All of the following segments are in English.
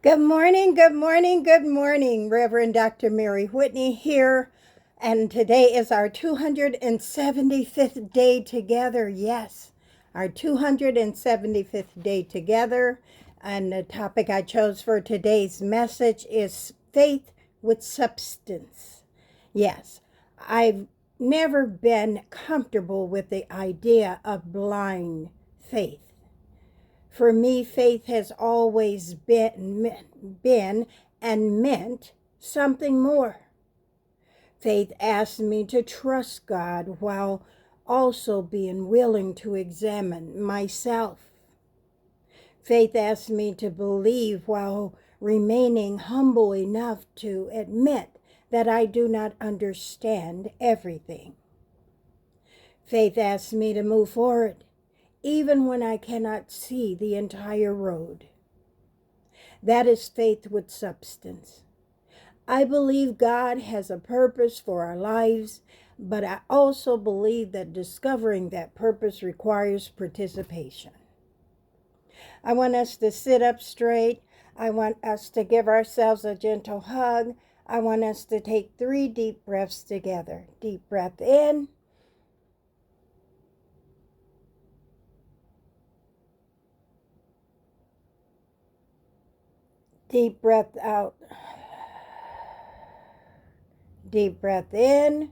Good morning, good morning, good morning. Reverend Dr. Mary Whitney here. And today is our 275th day together. Yes, our 275th day together. And the topic I chose for today's message is faith with substance. Yes, I've never been comfortable with the idea of blind faith. For me, faith has always been and meant something more. Faith asks me to trust God while also being willing to examine myself. Faith asks me to believe while remaining humble enough to admit that I do not understand everything. Faith asks me to move forward even when I cannot see the entire road. That is faith with substance. I believe God has a purpose for our lives, but I also believe that discovering that purpose requires participation. I want us to sit up straight. I want us to give ourselves a gentle hug. I want us to take 3 deep breaths together. Deep breath in. Deep breath out. Deep breath in.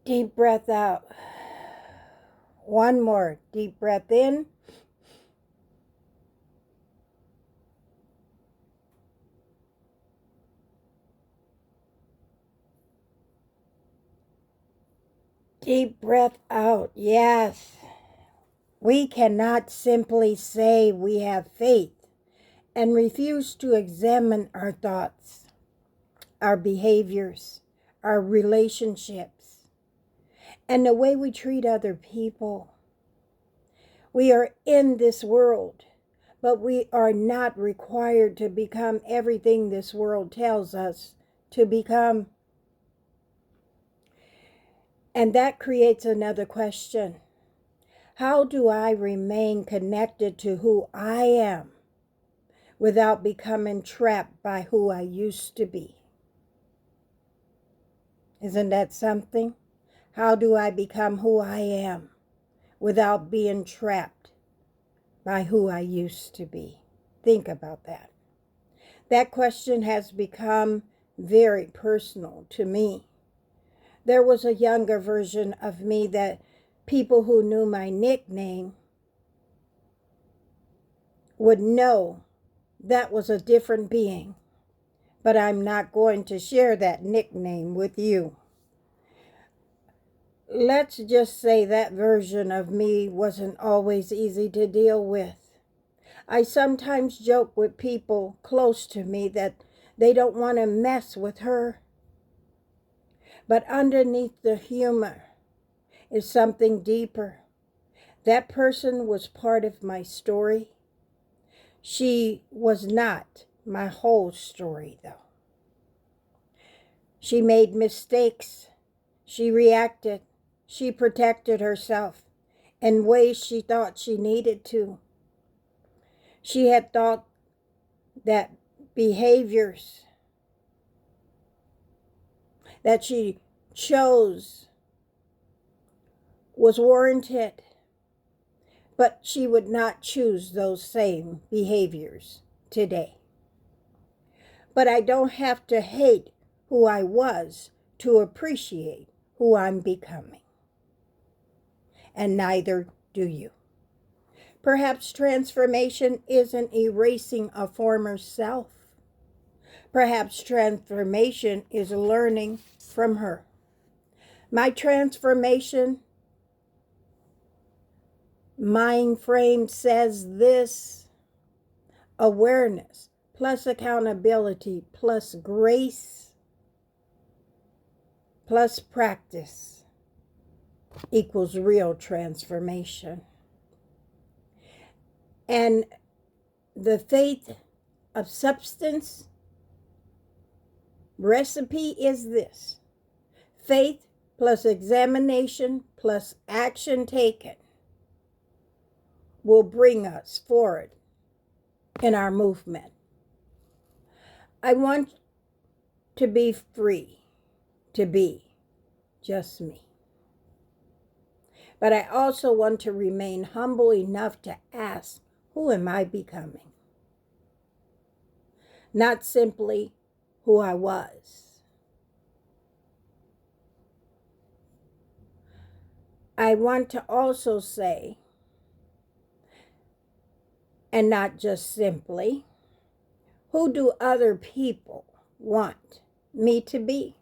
Deep breath out. One more. Deep breath in. Deep breath out. Yes. We cannot simply say we have faith and refuse to examine our thoughts, our behaviors, our relationships, and the way we treat other people. We are in this world, but we are not required to become everything this world tells us to become. And that creates another question. How do I remain connected to who I am without becoming trapped by who I used to be? Isn't that something? How do I become who I am without being trapped by who I used to be? Think about that. That question has become very personal to me. There was a younger version of me that people who knew my nickname would know that was a different being. But I'm not going to share that nickname with you. Let's just say that version of me wasn't always easy to deal with. I sometimes joke with people close to me that they don't want to mess with her. But underneath the humor is something deeper. That person was part of my story. She was not my whole story, though. She made mistakes. She reacted. She protected herself in ways she thought she needed to. She had thought that behaviors that she chose was warranted, but she would not choose those same behaviors today. But I don't have to hate who I was to appreciate who I'm becoming. And neither do you. Perhaps transformation isn't erasing a former self. Perhaps transformation is learning from her. My transformation mind frame says this: awareness plus accountability plus grace plus practice equals real transformation. And the faith of substance recipe is this: Faith plus examination plus action taken will bring us forward in our movement. I want to be free to be just me. But I also want to remain humble enough to ask, who am I becoming? Not simply who I was. I want to also say, and not just simply, who do other people want me to be?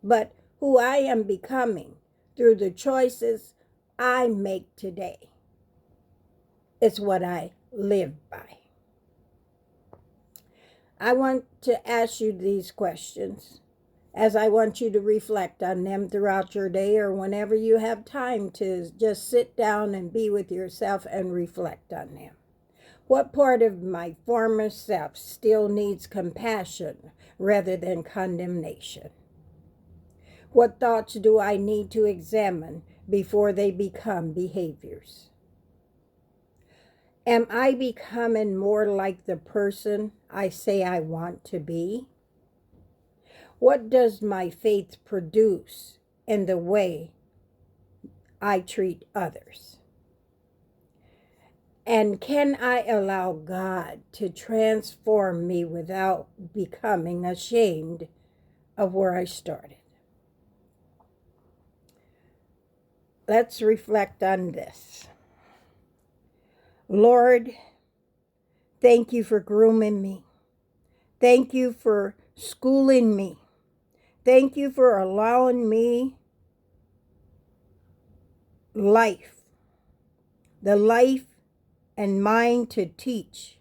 But who I am becoming through the choices I make today. It's what I live by. I want to ask you these questions as I want you to reflect on them throughout your day or whenever you have time to just sit down and be with yourself and reflect on them. What part of my former self still needs compassion rather than condemnation? What thoughts do I need to examine before they become behaviors? Am I becoming more like the person I say I want to be? What does my faith produce in the way I treat others? And can I allow God to transform me without becoming ashamed of where I started? Let's reflect on this. Lord, thank you for grooming me. Thank you for schooling me. Thank you for allowing me life, the life and mind to teach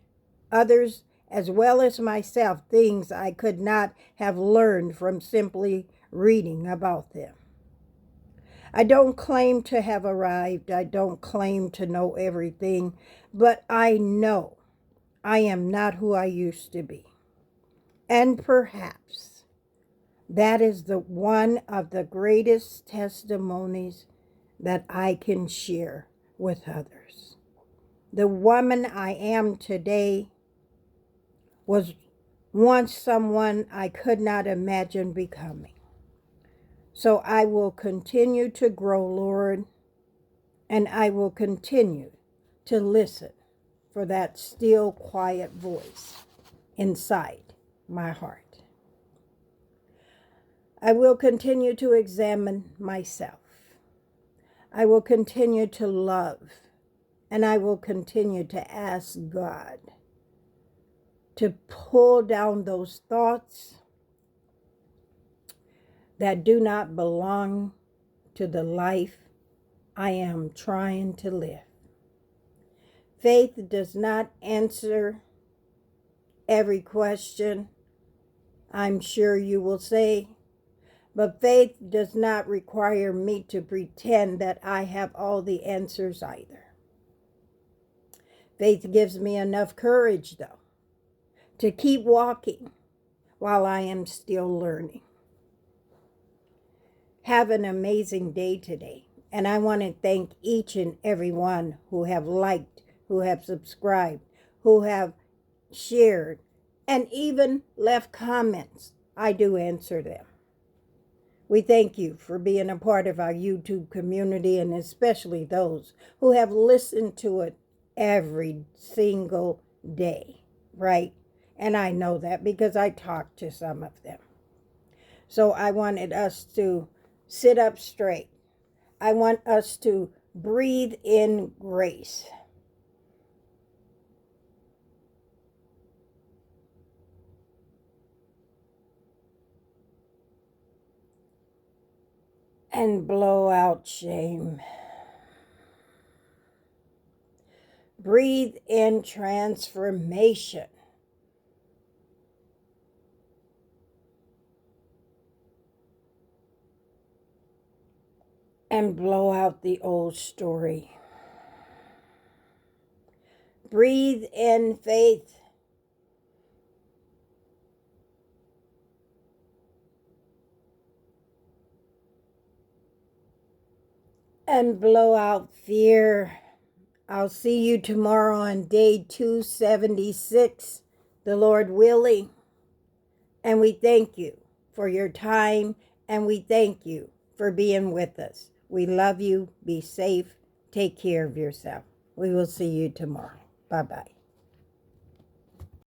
others as well as myself things I could not have learned from simply reading about them. I don't claim to have arrived. I don't claim to know everything, but I know I am not who I used to be. And perhaps that is the one of the greatest testimonies that I can share with others. The woman I am today was once someone I could not imagine becoming. So I will continue to grow, Lord, and I will continue to listen for that still, quiet voice inside my heart. I will continue to examine myself. I will continue to love, and I will continue to ask God to pull down those thoughts that do not belong to the life I am trying to live. Faith does not answer every question, I'm sure you will say, but faith does not require me to pretend that I have all the answers either. Faith gives me enough courage, though, to keep walking while I am still learning. Have an amazing day today. And I want to thank each and every one who have liked, who have subscribed, who have shared, and even left comments. I do answer them. We thank you for being a part of our YouTube community, and especially those who have listened to it every single day, right? And I know that because I talked to some of them. So I wanted us to sit up straight. I want us to breathe in grace. And blow out shame. Breathe in transformation. And blow out the old story. Breathe in faith. and blow out fear. I'll see you tomorrow on day 276, the Lord willing. And we thank you for your time, and we thank you for being with us. We love you. Be safe. Take care of yourself. We will see you tomorrow. Bye-bye.